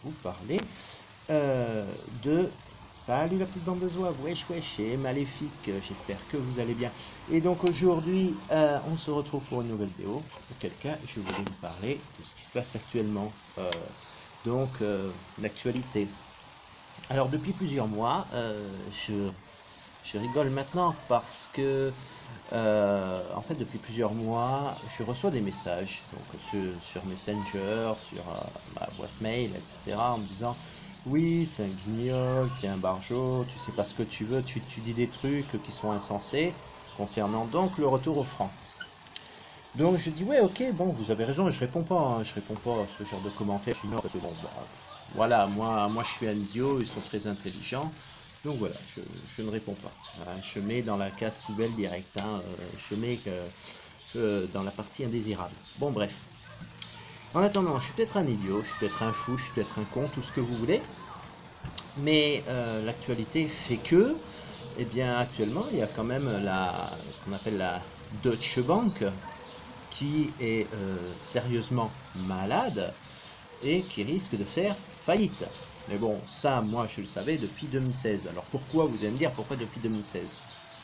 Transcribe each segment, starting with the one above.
vous parler de... Salut la petite bande de zouaves, wesh wesh et maléfique, j'espère que vous allez bien. Et donc aujourd'hui, on se retrouve pour une nouvelle vidéo, auquel cas je voulais vous parler de ce qui se passe actuellement, l'actualité. Alors depuis plusieurs mois, je rigole maintenant parce que, en fait, depuis plusieurs mois, je reçois des messages donc, sur Messenger, sur ma boîte mail, etc., en me disant oui, t'es un guignol, t'es un barjot, tu sais pas ce que tu veux, tu dis des trucs qui sont insensés concernant donc le retour au franc. Donc je dis ouais, ok, bon, vous avez raison, et je réponds pas, hein, je réponds pas à ce genre de commentaires, j'ignore parce que bon, bah, voilà, moi je suis un idiot, ils sont très intelligents, donc voilà, je ne réponds pas. Hein, je mets dans la case poubelle direct, hein, je mets dans la partie indésirable. Bon bref. En attendant, je suis peut-être un idiot, je suis peut-être un fou, je suis peut-être un con, tout ce que vous voulez, mais l'actualité fait que, eh bien actuellement, il y a quand même ce qu'on appelle la Deutsche Bank, qui est sérieusement malade et qui risque de faire faillite. Mais bon, ça, moi, je le savais depuis 2016. Alors pourquoi, vous allez me dire, pourquoi depuis 2016?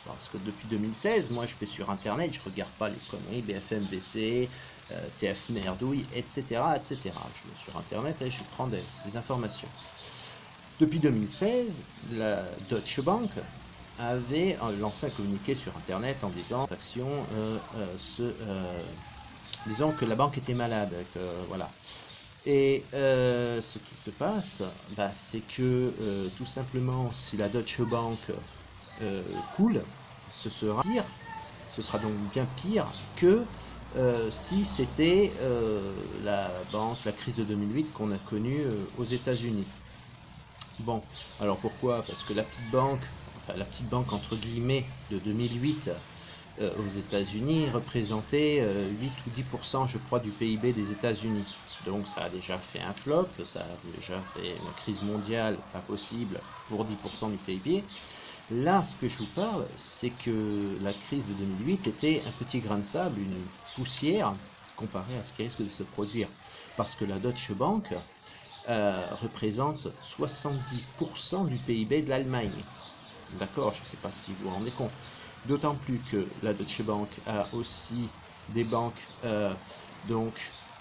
Parce que depuis 2016, moi, je vais sur Internet, je regarde pas les conneries, BFM, BC, TF Merdouille, etc., etc. Je vais sur Internet et je prends des informations. Depuis 2016, la Deutsche Bank avait lancé un communiqué sur Internet en disant disons que la banque était malade, voilà. Et ce qui se passe, bah, c'est que tout simplement, si la Deutsche Bank euh, coule, ce sera donc bien pire que si c'était la crise de 2008 qu'on a connue aux États-Unis. Bon, alors pourquoi? Parce que la petite banque entre guillemets de 2008 aux États-Unis représentait 8 ou 10%, je crois, du PIB des États-Unis. Donc ça a déjà fait un flop, ça a déjà fait une crise mondiale pas possible pour 10% du PIB. Là, ce que je vous parle, c'est que la crise de 2008 était un petit grain de sable, une poussière, comparé à ce qui risque de se produire. Parce que la Deutsche Bank représente 70% du PIB de l'Allemagne. D'accord, je ne sais pas si vous vous rendez compte. D'autant plus que la Deutsche Bank a aussi des banques, donc,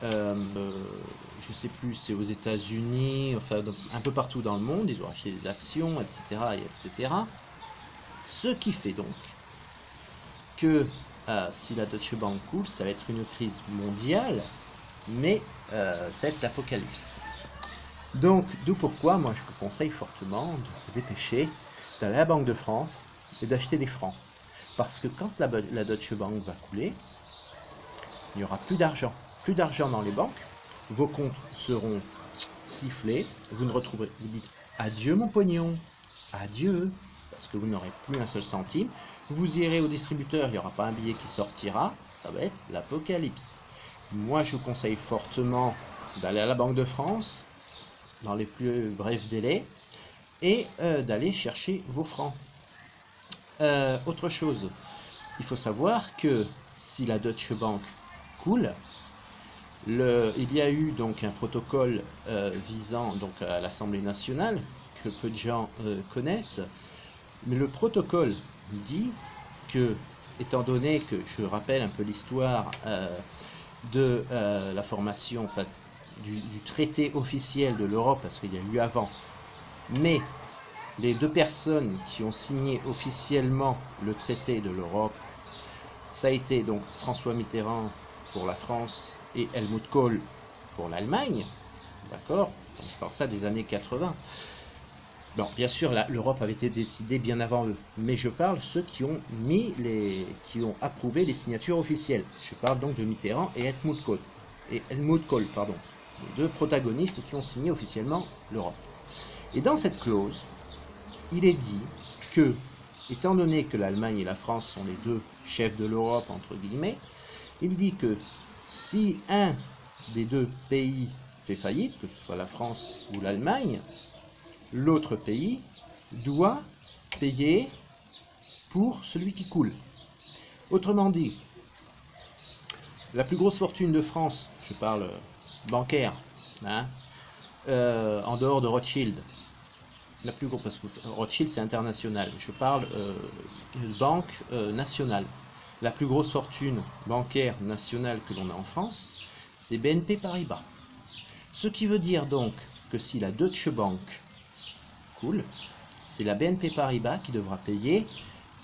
je ne sais plus, c'est aux États-Unis, enfin un peu partout dans le monde, ils ont acheté des actions, etc., etc. Ce qui fait donc que si la Deutsche Bank coule, ça va être une crise mondiale, mais ça va être l'apocalypse. Donc, d'où pourquoi moi je vous conseille fortement de vous dépêcher d'aller à la Banque de France et d'acheter des francs. Parce que quand la Deutsche Bank va couler, il n'y aura plus d'argent. Plus d'argent dans les banques, vos comptes seront sifflés, vous ne retrouverez, vous dites adieu mon pognon, adieu, parce que vous n'aurez plus un seul centime. Vous irez au distributeur, il n'y aura pas un billet qui sortira, ça va être l'apocalypse. Moi je vous conseille fortement d'aller à la Banque de France dans les plus brefs délais et d'aller chercher vos francs. Autre chose, il faut savoir que si la Deutsche Bank coule, il y a eu donc un protocole visant donc à l'Assemblée nationale que peu de gens connaissent, mais le protocole dit que, étant donné que je rappelle un peu l'histoire de la formation, enfin, du traité officiel de l'Europe, parce qu'il y a eu avant, mais les deux personnes qui ont signé officiellement le traité de l'Europe, ça a été donc François Mitterrand pour la France et Helmut Kohl pour l'Allemagne. D'accord? Je parle ça des années 80. Bon, bien sûr, l'Europe avait été décidée bien avant eux, mais je parle ceux qui ont qui ont approuvé les signatures officielles. Je parle donc de Mitterrand et Helmut Kohl, pardon, les deux protagonistes qui ont signé officiellement l'Europe. Et dans cette clause, il est dit que, étant donné que l'Allemagne et la France sont les deux chefs de l'Europe, entre guillemets, il dit que si un des deux pays fait faillite, que ce soit la France ou l'Allemagne, l'autre pays doit payer pour celui qui coule. Autrement dit, la plus grosse fortune de France, je parle bancaire, hein, en dehors de Rothschild. La plus grosse, parce que Rothschild c'est international. Je parle de banque nationale. La plus grosse fortune bancaire nationale que l'on a en France, c'est BNP Paribas. Ce qui veut dire donc que si la Deutsche Bank coule, c'est la BNP Paribas qui devra payer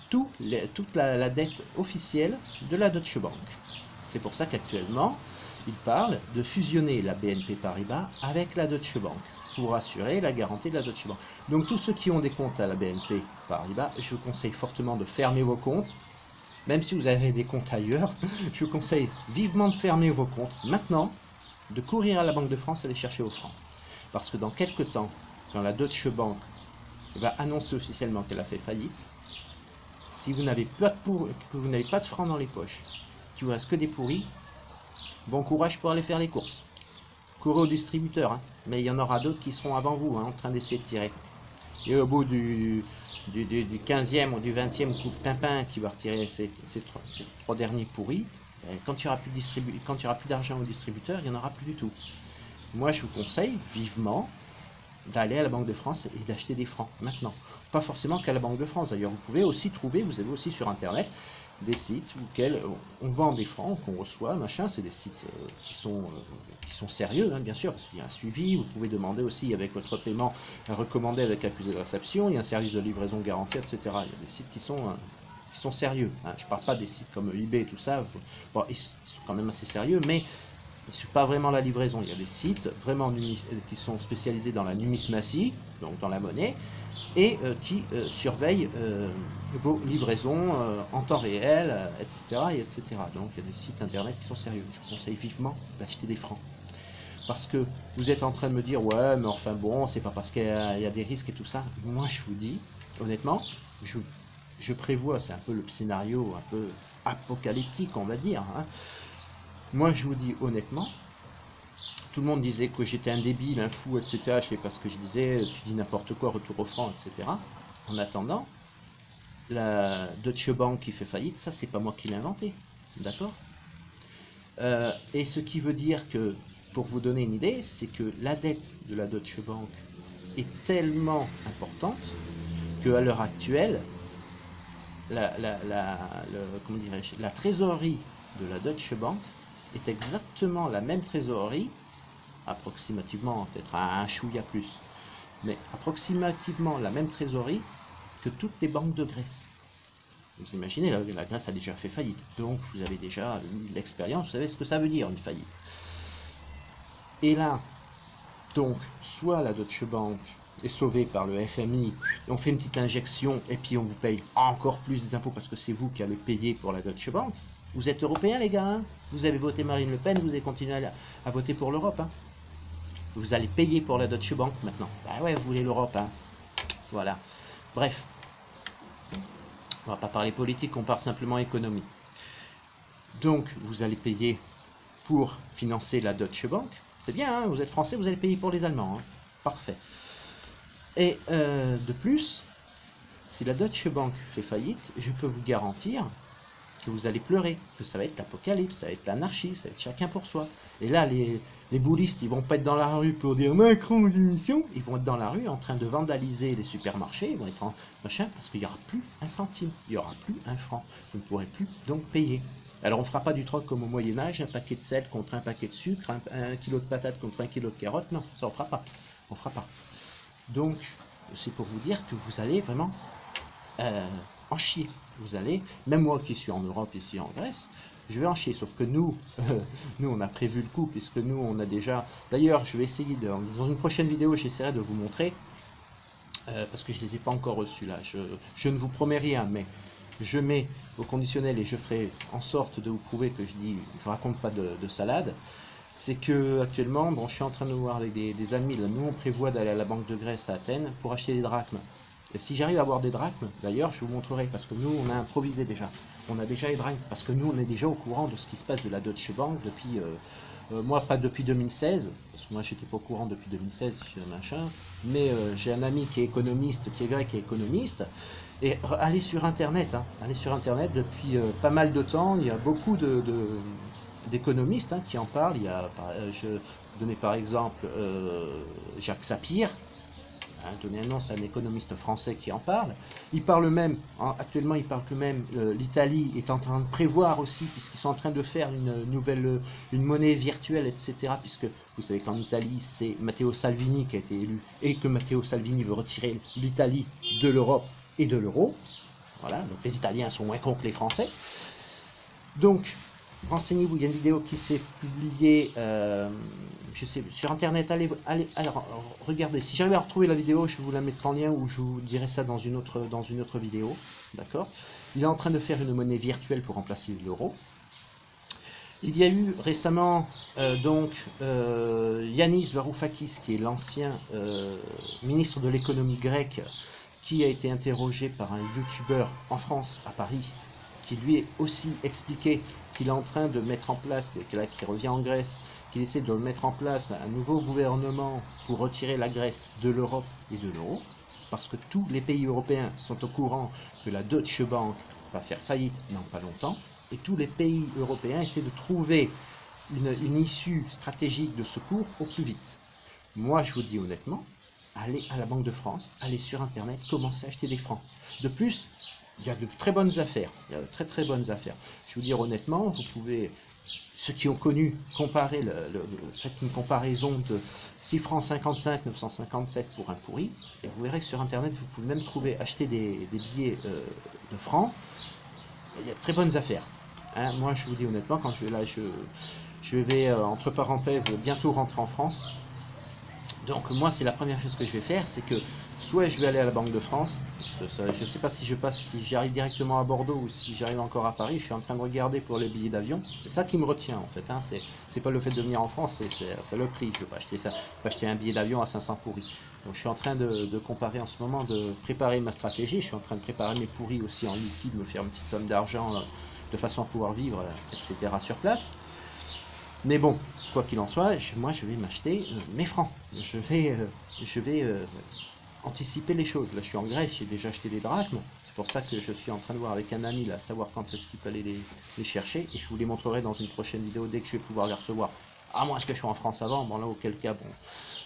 toute la dette officielle de la Deutsche Bank. C'est pour ça qu'actuellement, ils parlent de fusionner la BNP Paribas avec la Deutsche Bank pour assurer la garantie de la Deutsche Bank. Donc tous ceux qui ont des comptes à la BNP Paribas, je vous conseille fortement de fermer vos comptes. Même si vous avez des comptes ailleurs, je vous conseille vivement de fermer vos comptes maintenant, de courir à la Banque de France et aller chercher vos francs. Parce que dans quelques temps, quand la Deutsche Bank va annoncer officiellement qu'elle a fait faillite, si vous n'avez pas de francs dans les poches, qu'il vous reste que des pourris, bon courage pour aller faire les courses. Courez au distributeur, hein, mais il y en aura d'autres qui seront avant vous, hein, en train d'essayer de tirer. Et au bout du 15e ou du 20e coup de pimpin qui va retirer ces trois derniers pourris, quand il n'y aura plus d'argent au distributeur, il n'y en aura plus du tout. Moi, je vous conseille vivement d'aller à la Banque de France et d'acheter des francs maintenant. Pas forcément qu'à la Banque de France. D'ailleurs, vous pouvez aussi trouver, vous avez aussi sur Internet, des sites auxquels on vend des francs, qu'on reçoit, machin. C'est des sites qui sont sérieux, hein, bien sûr, parce qu'il y a un suivi. Vous pouvez demander aussi avec votre paiement un recommandé avec accusé de réception. Il y a un service de livraison garantie, etc. Il y a des sites qui sont sérieux. Hein. Je ne parle pas des sites comme eBay, tout ça. Bon, ils sont quand même assez sérieux, mais ce n'est pas vraiment la livraison. Il y a des sites vraiment qui sont spécialisés dans la numismatie, donc dans la monnaie, et qui surveillent vos livraisons en temps réel, etc., etc. Donc il y a des sites internet qui sont sérieux. Je vous conseille vivement d'acheter des francs. Parce que vous êtes en train de me dire, ouais, mais enfin bon, c'est pas parce qu'il y a des risques et tout ça. Moi, je vous dis, honnêtement, je prévois, c'est un peu le scénario un peu apocalyptique, on va dire, hein. Moi, je vous dis honnêtement, tout le monde disait que j'étais un débile, un fou, etc. Je sais pas ce que je disais, tu dis n'importe quoi, retour au franc, etc. En attendant, la Deutsche Bank qui fait faillite, ça, c'est pas moi qui l'ai inventé, d'accord? Et ce qui veut dire que, pour vous donner une idée, c'est que la dette de la Deutsche Bank est tellement importante qu'à l'heure actuelle, comment dirais-je, la trésorerie de la Deutsche Bank est exactement la même trésorerie, approximativement, peut-être un chouïa plus, mais approximativement la même trésorerie que toutes les banques de Grèce. Vous imaginez, la Grèce a déjà fait faillite, donc vous avez déjà l'expérience, vous savez ce que ça veut dire une faillite. Et là, donc, soit la Deutsche Bank est sauvée par le FMI, on fait une petite injection et puis on vous paye encore plus des impôts parce que c'est vous qui allez payer pour la Deutsche Bank. Vous êtes européens, les gars, hein, vous avez voté Marine Le Pen, vous allez continuer à voter pour l'Europe. Hein. Vous allez payer pour la Deutsche Bank maintenant. Bah ouais, vous voulez l'Europe. Hein. Voilà. Bref. On va pas parler politique, on parle simplement économie. Donc, vous allez payer pour financer la Deutsche Bank. C'est bien, hein, vous êtes français, vous allez payer pour les Allemands. Hein. Parfait. Et de plus, si la Deutsche Bank fait faillite, je peux vous garantir que vous allez pleurer, que ça va être l'apocalypse, ça va être l'anarchie, ça va être chacun pour soi. Et là, les boulistes, ils vont pas être dans la rue pour dire Macron démission, ils vont être dans la rue en train de vandaliser les supermarchés, ils vont être en machin, parce qu'il n'y aura plus un centime, il n'y aura plus un franc, vous ne pourrez plus donc payer. Alors on ne fera pas du troc comme au Moyen-Âge, un paquet de sel contre un paquet de sucre, un kilo de patates contre un kilo de carottes, non, ça on ne fera pas, on fera pas. Donc, c'est pour vous dire que vous allez vraiment en chier. Vous allez, même moi qui suis en Europe, ici en Grèce, je vais en chier. Sauf que nous, nous on a prévu le coup, puisque nous on a déjà... D'ailleurs, je vais essayer, dans une prochaine vidéo, j'essaierai de vous montrer, parce que je ne les ai pas encore reçus là. Je ne vous promets rien, mais je mets au conditionnel et je ferai en sorte de vous prouver que je raconte pas de salade. C'est que actuellement, bon, je suis en train de voir avec des amis, là, nous on prévoit d'aller à la Banque de Grèce à Athènes pour acheter des drachmes. Et si j'arrive à avoir des drachmes, d'ailleurs, je vous montrerai, parce que nous, on a improvisé déjà. On a déjà les drachmes, parce que nous, on est déjà au courant de ce qui se passe de la Deutsche Bank depuis... moi, pas depuis 2016, parce que moi, j'étais pas au courant depuis 2016, machin, mais j'ai un ami qui est économiste, qui est grec et économiste, et allez sur Internet, hein, allez sur Internet, depuis pas mal de temps, il y a beaucoup de d'économistes qui en parlent. Il y a, je donnais par exemple Jacques Sapir, donner un nom, c'est un économiste français qui en parle. Il parle même, actuellement, il parle que même l'Italie est en train de prévoir aussi, puisqu'ils sont en train de faire une monnaie virtuelle, etc. Puisque vous savez qu'en Italie, c'est Matteo Salvini qui a été élu, et que Matteo Salvini veut retirer l'Italie de l'Europe et de l'euro. Voilà, donc les Italiens sont moins cons que les Français. Donc, renseignez-vous, il y a une vidéo qui s'est publiée, je sais, sur internet, alors, regardez, si j'arrive à retrouver la vidéo, je vous la mettrai en lien ou je vous dirai ça dans une autre vidéo, d'accord. Il est en train de faire une monnaie virtuelle pour remplacer l'euro. Il y a eu récemment, Yanis Varoufakis, qui est l'ancien ministre de l'économie grecque, qui a été interrogé par un youtubeur en France, à Paris, qui lui a aussi expliqué qu'il est en train de mettre en place, qu'il revient en Grèce, qu'il essaie de mettre en place un nouveau gouvernement pour retirer la Grèce de l'Europe et de l'euro, parce que tous les pays européens sont au courant que la Deutsche Bank va faire faillite dans pas longtemps, et tous les pays européens essaient de trouver une issue stratégique de secours au plus vite. Moi, je vous dis honnêtement, allez à la Banque de France, allez sur Internet, commencez à acheter des francs. De plus, il y a de très bonnes affaires. Il y a de très très bonnes affaires. Je vous dire honnêtement, vous pouvez, ceux qui ont connu, comparer faites une comparaison de 6 francs 55, 957 pour un pourri, et vous verrez que sur Internet, vous pouvez même trouver, acheter des billets de francs. Il y a de très bonnes affaires. Moi, je vous dis honnêtement, quand je vais entre parenthèses, bientôt rentrer en France. Donc moi, c'est la première chose que je vais faire, c'est que soit je vais aller à la Banque de France, parce que ça, je ne sais pas si si j'arrive directement à Bordeaux ou si j'arrive encore à Paris, je suis en train de regarder pour les billets d'avion, c'est ça qui me retient en fait, c'est pas le fait de venir en France, c'est le prix, je ne veux pas acheter ça, pas acheter un billet d'avion à 500 pourris. Donc je suis en train de comparer en ce moment, de préparer ma stratégie, je suis en train de préparer mes pourris aussi en liquide, me faire une petite somme d'argent de façon à pouvoir vivre, etc. sur place. Mais bon, quoi qu'il en soit, moi je vais m'acheter mes francs. Je vais anticiper les choses. Là je suis en Grèce, j'ai déjà acheté des drachmes. C'est pour ça que je suis en train de voir avec un ami là, savoir quand est-ce qu'il fallait les chercher. Et je vous les montrerai dans une prochaine vidéo dès que je vais pouvoir les recevoir. À moins que je sois en France avant, bon là auquel cas, bon,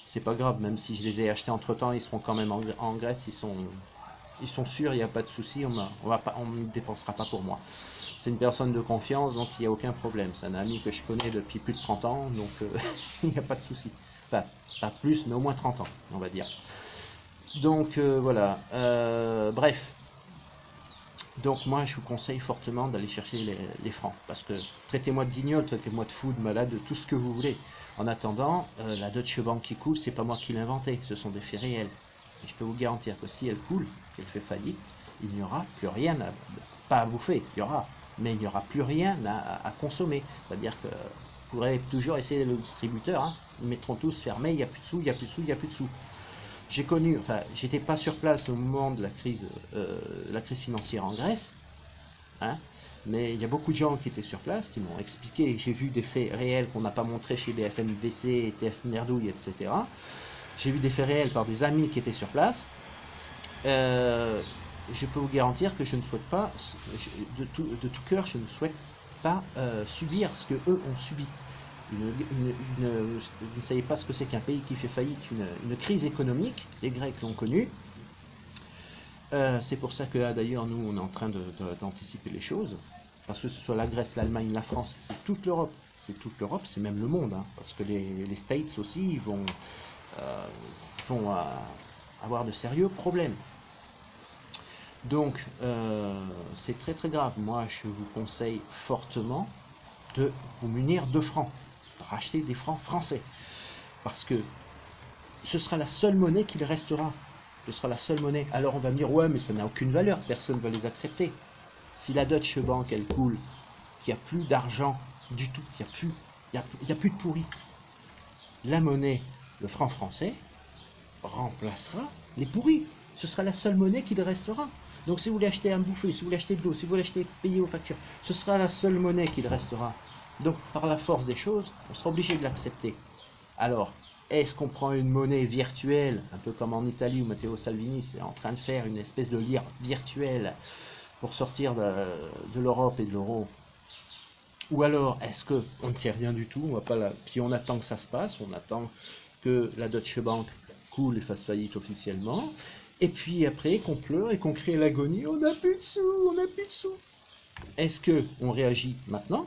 c'est pas grave, même si je les ai achetés entre temps, ils seront quand même en Grèce, ils sont sûrs, il n'y a pas de souci, on ne dépensera pas pour moi. C'est une personne de confiance, donc il n'y a aucun problème. C'est un ami que je connais depuis plus de 30 ans, donc il n'y a pas de souci. Enfin, pas plus, mais au moins 30 ans, on va dire. Donc voilà, bref. Donc moi, je vous conseille fortement d'aller chercher les francs, parce que traitez-moi de guignol, traitez-moi de fou, de malade, de tout ce que vous voulez. En attendant, la Deutsche Bank qui coule, c'est pas moi qui l'ai inventé, ce sont des faits réels. Et je peux vous garantir que si elle coule, qu'elle fait faillite, il n'y aura plus rien pas à bouffer, il y aura, mais il n'y aura plus rien à consommer. C'est-à-dire que vous pourrez toujours essayer le distributeur, ils mettront tous fermés, il n'y a plus de sous, il n'y a plus de sous, il n'y a plus de sous. J'ai connu, enfin, j'étais pas sur place au moment de la crise financière en Grèce, mais il y a beaucoup de gens qui étaient sur place, qui m'ont expliqué, j'ai vu des faits réels qu'on n'a pas montrés chez BFM VC, TF Merdouille, etc. J'ai vu des faits réels par des amis qui étaient sur place. Je peux vous garantir que je ne souhaite pas, de tout cœur, je ne souhaite pas subir ce que eux ont subi. Vous ne savez pas ce que c'est qu'un pays qui fait faillite, une crise économique, les Grecs l'ont connu. C'est pour ça que là d'ailleurs nous on est en train d'anticiper les choses, parce que ce soit la Grèce, l'Allemagne, la France, c'est toute l'Europe, c'est même le monde, parce que les States aussi vont avoir de sérieux problèmes. Donc c'est très très grave. Moi je vous conseille fortement de vous munir de francs, de racheter des francs français, parce que ce sera la seule monnaie qu'il restera. Ce sera la seule monnaie. Alors on va me dire ouais mais ça n'a aucune valeur, personne ne va les accepter. Si la Deutsche Bank elle coule, qu'il n'y a plus d'argent du tout, il n'y a plus de pourri, la monnaie, le franc français, remplacera les pourris. Ce sera la seule monnaie qui restera. Donc si vous voulez acheter un bouffer, si vous voulez acheter de l'eau, si vous voulez acheter payer vos factures, ce sera la seule monnaie qui restera. Donc par la force des choses, on sera obligé de l'accepter. Alors, est-ce qu'on prend une monnaie virtuelle, un peu comme en Italie où Matteo Salvini est en train de faire une espèce de lire virtuelle pour sortir de l'Europe et de l'euro? Ou alors, est-ce qu'on ne fait rien du tout, on va pas puis on attend que ça se passe, on attend que la Deutsche Bank coule et fasse faillite officiellement, et puis après qu'on pleure et qu'on crie à l'agonie, on n'a plus de sous, on n'a plus de sous. Est-ce qu'on réagit maintenant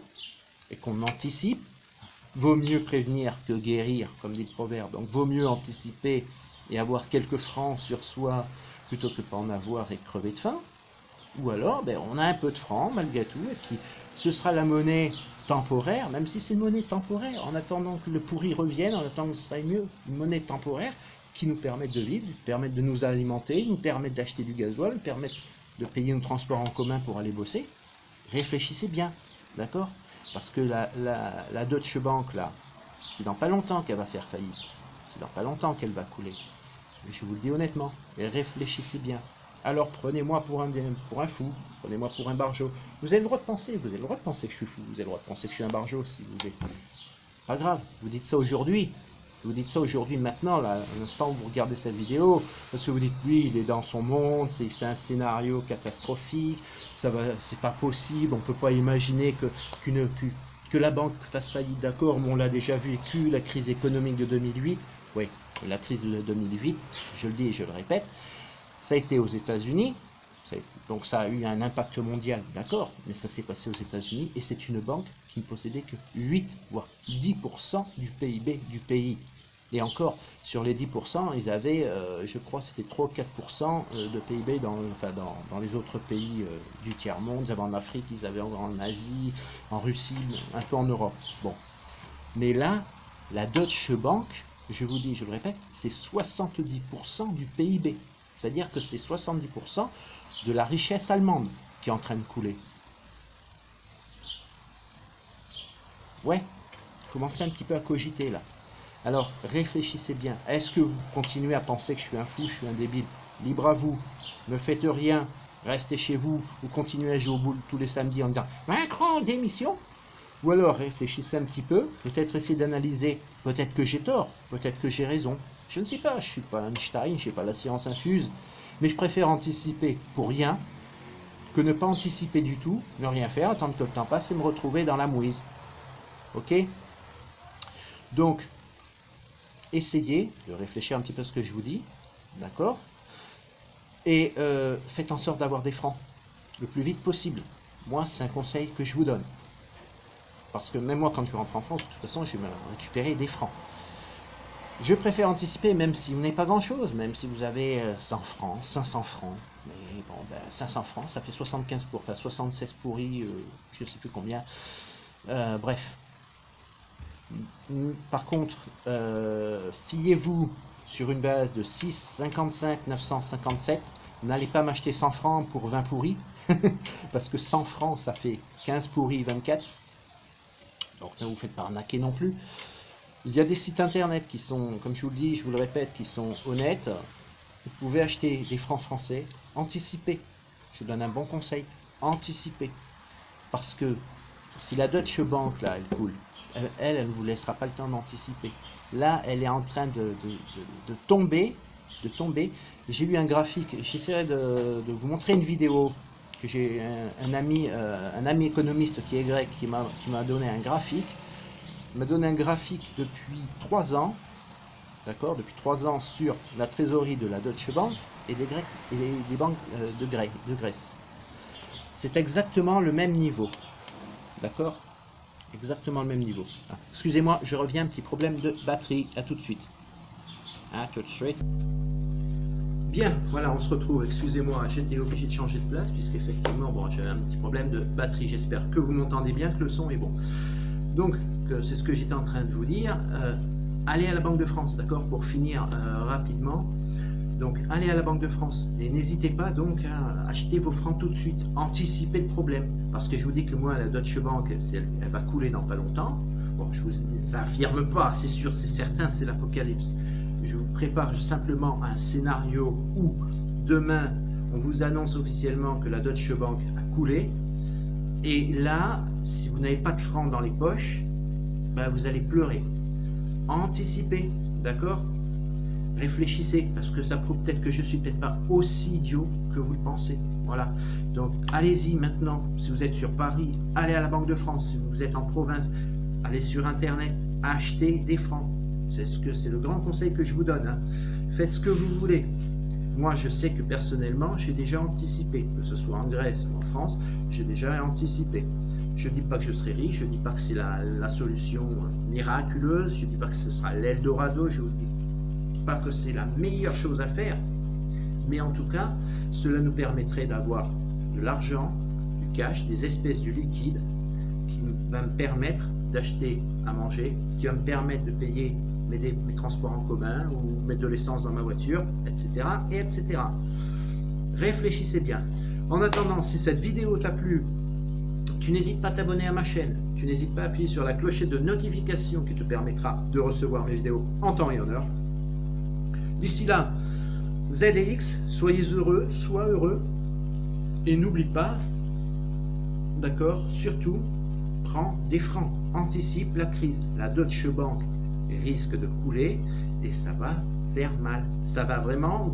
et qu'on anticipe? Vaut mieux prévenir que guérir, comme dit le proverbe. Donc vaut mieux anticiper et avoir quelques francs sur soi plutôt que pas en avoir et crever de faim. Ou alors, ben, on a un peu de francs malgré tout, et puis ce sera la monnaie temporaire, même si c'est une monnaie temporaire, en attendant que le pourri revienne, en attendant que ça aille mieux, une monnaie temporaire qui nous permet de vivre, permet de nous alimenter, nous permet d'acheter du gasoil, nous permet de payer nos transports en commun pour aller bosser. Réfléchissez bien, d'accord? Parce que la Deutsche Bank, là, c'est dans pas longtemps qu'elle va faire faillite, c'est dans pas longtemps qu'elle va couler. Et je vous le dis honnêtement, et réfléchissez bien. Alors prenez-moi pour un fou, prenez-moi pour un barjot. Vous avez le droit de penser, vous avez le droit de penser que je suis fou, vous avez le droit de penser que je suis un barjot si vous voulez. Pas grave, vous dites ça aujourd'hui. Vous dites ça aujourd'hui, maintenant, là, à l'instant où vous regardez cette vidéo, parce que vous dites, lui, il est dans son monde, il fait un scénario catastrophique, c'est pas possible, on peut pas imaginer que la banque fasse faillite, d'accord, mais on l'a déjà vécu, la crise économique de 2008, oui, la crise de 2008, je le dis et je le répète, ça a été aux États-Unis, donc ça a eu un impact mondial, d'accord, mais ça s'est passé aux États-Unis et c'est une banque qui ne possédait que 8 voire 10% du PIB du pays. Et encore, sur les 10%, ils avaient, je crois, c'était 3 ou 4% de PIB dans les autres pays du tiers-monde. Ils avaient en Afrique, ils avaient en Asie, en Russie, un peu en Europe. Bon. Mais là, la Deutsche Bank, je vous dis, je le répète, c'est 70% du PIB. C'est-à-dire que c'est 70% de la richesse allemande qui est en train de couler. Ouais, commencez un petit peu à cogiter là. Alors, réfléchissez bien. Est-ce que vous continuez à penser que je suis un fou, je suis un débile? Libre à vous. Ne faites rien. Restez chez vous ou continuez à jouer au boule tous les samedis en disant « Macron, démission !» Ou alors, réfléchissez un petit peu. Peut-être essayez d'analyser. Peut-être que j'ai tort. Peut-être que j'ai raison. Je ne sais pas. Je ne suis pas Einstein. Je n'ai pas la science infuse. Mais je préfère anticiper pour rien que ne pas anticiper du tout, ne rien faire, attendre que le temps passe et me retrouver dans la mouise. Ok? Donc, essayez de réfléchir un petit peu à ce que je vous dis, d'accord? Et faites en sorte d'avoir des francs le plus vite possible. Moi, c'est un conseil que je vous donne. Parce que même moi, quand je rentre en France, de toute façon, je vais me récupérer des francs. Je préfère anticiper, même si vous n'avez pas grand-chose, même si vous avez 100 francs, 500 francs. Mais bon, ben, 500 francs, ça fait 76 pourris, je ne sais plus combien. Bref. Par contre, fiez-vous sur une base de 6,55, 957. N'allez pas m'acheter 100 francs pour 20 pourris. Parce que 100 francs, ça fait 15 pourris, 24. Donc ne vous faites pas arnaquer non plus. Il y a des sites internet qui sont, comme je vous le dis, je vous le répète, qui sont honnêtes. Vous pouvez acheter des francs français, anticipez. Je vous donne un bon conseil, anticipez. Parce que si la Deutsche Bank, là, elle coule, elle ne vous laissera pas le temps d'anticiper. Là, elle est en train de tomber. J'ai lu un graphique, j'essaierai de vous montrer une vidéo que j'ai un ami économiste qui est grec qui m'a donné un graphique. Il m'a donné un graphique depuis 3 ans, d'accord, depuis 3 ans sur la trésorerie de la Deutsche Bank et des banques de Grèce. C'est exactement le même niveau, d'accord, exactement le même niveau. Ah, excusez-moi, je reviens, petit problème de batterie, à tout de suite. À tout de suite. Bien, voilà, on se retrouve. Excusez-moi, j'étais obligé de changer de place puisqu'effectivement, bon, j'avais un petit problème de batterie. J'espère que vous m'entendez bien, que le son est bon. Donc, c'est ce que j'étais en train de vous dire. Allez à la Banque de France, d'accord, pour finir rapidement. Donc, allez à la Banque de France et n'hésitez pas donc à acheter vos francs tout de suite. Anticipez le problème. Parce que je vous dis que moi, la Deutsche Bank, elle va couler dans pas longtemps. Bon, je vous affirme pas, c'est sûr, c'est certain, c'est l'apocalypse. Je vous prépare simplement un scénario où demain, on vous annonce officiellement que la Deutsche Bank a coulé. Et là, si vous n'avez pas de francs dans les poches, ben vous allez pleurer. Anticipez, d'accord? réfléchissez, parce que ça prouve peut-être que je suis peut-être pas aussi idiot que vous le pensez. Voilà. Donc, allez-y maintenant. Si vous êtes sur Paris, allez à la Banque de France. Si vous êtes en province, allez sur Internet, achetez des francs. C'est le grand conseil que je vous donne. Hein. Faites ce que vous voulez. Moi, je sais que personnellement, j'ai déjà anticipé, que ce soit en Grèce ou en France, j'ai déjà anticipé. Je ne dis pas que je serai riche, je ne dis pas que c'est la solution miraculeuse, je ne dis pas que ce sera l'Eldorado, je ne dis pas que c'est la meilleure chose à faire, mais en tout cas, cela nous permettrait d'avoir de l'argent, du cash, des espèces du liquide, qui va me permettre d'acheter à manger, qui va me permettre de payer mes transports en commun ou mettre de l'essence dans ma voiture, etc., etc. Réfléchissez bien. En attendant, si cette vidéo t'a plu, tu n'hésites pas à t'abonner à ma chaîne, tu n'hésites pas à appuyer sur la clochette de notification qui te permettra de recevoir mes vidéos en temps et en heure. D'ici là, Z et X, soyez heureux, sois heureux, et n'oublie pas, d'accord, surtout, prends des francs, anticipe la crise. La Deutsche Bank risque de couler et ça va faire mal. Ça va vraiment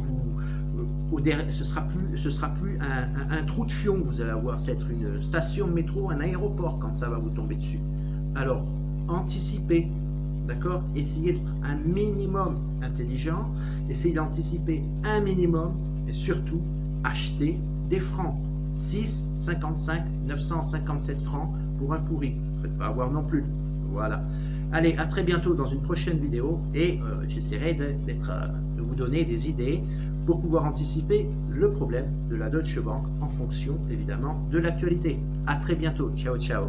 ce sera plus un trou de fion que vous allez avoir, ça va être une station de métro, un aéroport quand ça va vous tomber dessus. Alors, anticipez, d'accord? Essayez d'être un minimum intelligent, essayez d'anticiper un minimum et surtout, achetez des francs. 6,55, 957 francs pour un pourri. Ne faites pas avoir non plus. Voilà. Allez, à très bientôt dans une prochaine vidéo et j'essaierai de vous donner des idées pour pouvoir anticiper le problème de la Deutsche Bank en fonction évidemment de l'actualité. À très bientôt. Ciao, ciao.